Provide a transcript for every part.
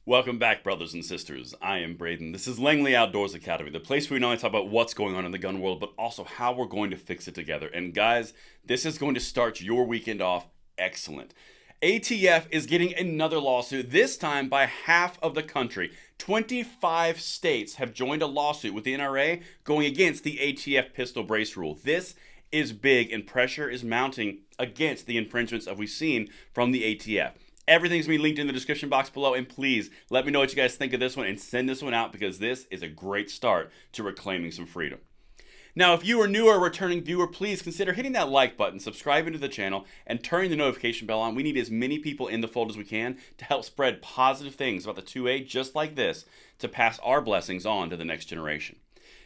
Welcome back, brothers and sisters. I am Braden. This is Langley Outdoors Academy, the place where we not only talk about what's going on in the gun world, but also how we're going to fix it together. And guys, this is going to start your weekend off excellent. ATF is getting another lawsuit, this time by half of the country. 25 states have joined a lawsuit with the NRA going against the ATF Pistol Brace rule. This is big, and pressure is mounting against the infringements that we've seen from the ATF. Everything's going to be linked in the description box below, and please let me know what you guys think of this one and send this one out because this is a great start to reclaiming some freedom. Now, if you are new or a returning viewer, please consider hitting that like button, subscribing to the channel, and turning the notification bell on. We need as many people in the fold as we can to help spread positive things about the 2A just like this to pass our blessings on to the next generation.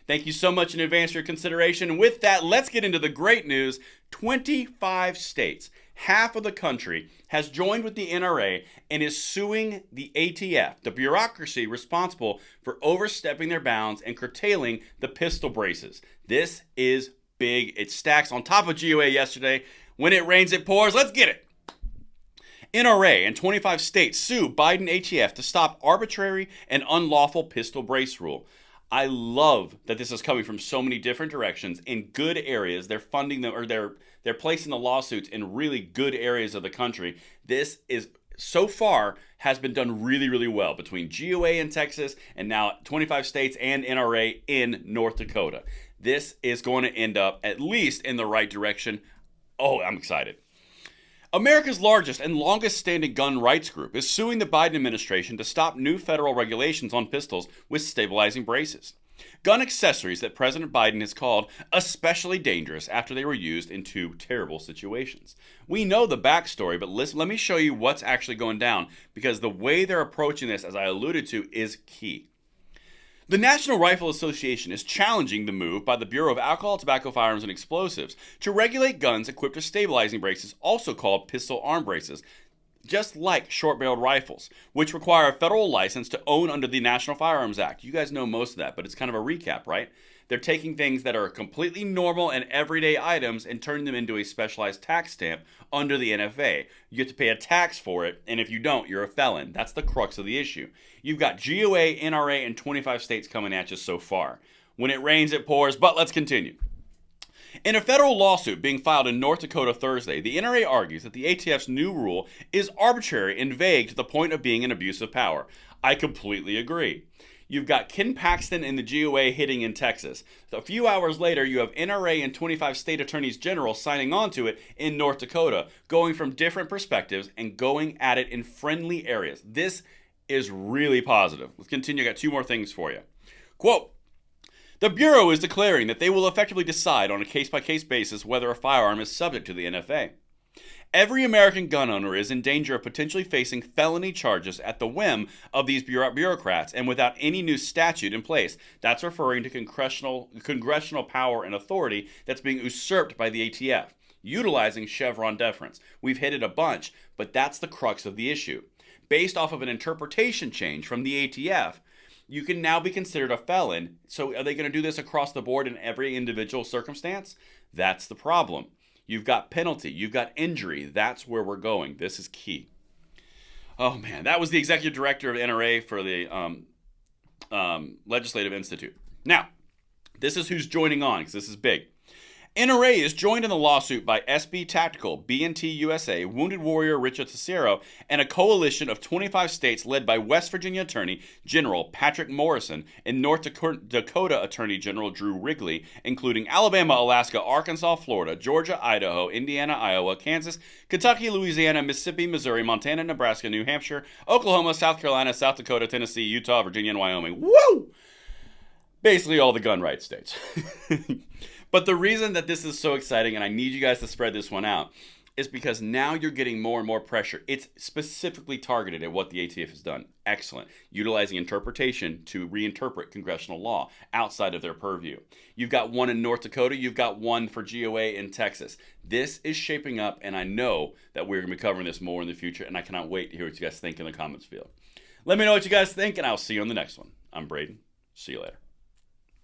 Thank you so much in advance for your consideration. And with that, let's get into the great news. 25 states, half of the country, has joined with the NRA and is suing the ATF, the bureaucracy responsible for overstepping their bounds and curtailing the pistol braces. This is big. It stacks on top of GOA yesterday. When it rains, it pours. Let's get it. NRA and 25 states sue Biden ATF to stop arbitrary and unlawful pistol brace rule. I love that this is coming from so many different directions in good areas. They're funding them, or they're placing the lawsuits in really good areas of the country. This is so far has been done really, really well between GOA in Texas and now 25 states and NRA in North Dakota. This is going to end up at least in the right direction. Oh, I'm excited. America's largest and longest standing gun rights group is suing the Biden administration to stop new federal regulations on pistols with stabilizing braces. Gun accessories that President Biden has called especially dangerous after they were used in two terrible situations. We know the backstory, but let me show you what's actually going down because the way they're approaching this, as I alluded to, is key. The National Rifle Association is challenging the move by the Bureau of Alcohol, Tobacco, Firearms, and Explosives to regulate guns equipped with stabilizing braces, also called pistol arm braces, just like short-barreled rifles, which require a federal license to own under the National Firearms Act. You guys know most of that, but it's kind of a recap, right? They're taking things that are completely normal and everyday items and turning them into a specialized tax stamp under the NFA. You have to pay a tax for it, and if you don't, you're a felon. That's the crux of the issue. You've got GOA, NRA, and 25 states coming at you so far. When it rains, it pours, but let's continue. In a federal lawsuit being filed in North Dakota Thursday, the NRA argues that the ATF's new rule is arbitrary and vague to the point of being an abuse of power. I completely agree. You've got Ken Paxton and the GOA hitting in Texas. A few hours later, you have NRA and 25 state attorneys general signing on to it in North Dakota, going from different perspectives and going at it in friendly areas. This is really positive. Let's continue. I got two more things for you. Quote, the Bureau is declaring that they will effectively decide on a case-by-case basis whether a firearm is subject to the NFA. Every American gun owner is in danger of potentially facing felony charges at the whim of these bureaucrats and without any new statute in place. That's referring to congressional power and authority that's being usurped by the ATF, utilizing Chevron deference. We've hit it a bunch, but that's the crux of the issue. Based off of an interpretation change from the ATF, you can now be considered a felon. So are they going to do this across the board in every individual circumstance? That's the problem. You've got penalty. You've got injury. That's where we're going. This is key. Oh, man. That was the executive director of NRA for the Legislative Institute. Now, this is who's joining on because this is big. NRA is joined in the lawsuit by SB Tactical, B&T USA, Wounded Warrior Richard Cicero, and a coalition of 25 states led by West Virginia Attorney General Patrick Morrison and North Dakota Attorney General Drew Wrigley, including Alabama, Alaska, Arkansas, Florida, Georgia, Idaho, Indiana, Iowa, Kansas, Kentucky, Louisiana, Mississippi, Missouri, Montana, Nebraska, New Hampshire, Oklahoma, South Carolina, South Dakota, Tennessee, Utah, Virginia, and Wyoming. Woo! Basically all the gun rights states. But the reason that this is so exciting, and I need you guys to spread this one out, is because now you're getting more and more pressure. It's specifically targeted at what the ATF has done. Excellent. Utilizing interpretation to reinterpret congressional law outside of their purview. You've got one in North Dakota. You've got one for GOA in Texas. This is shaping up, and I know that we're going to be covering this more in the future, and I cannot wait to hear what you guys think in the comments field. Let me know what you guys think, and I'll see you on the next one. I'm Braden. See you later.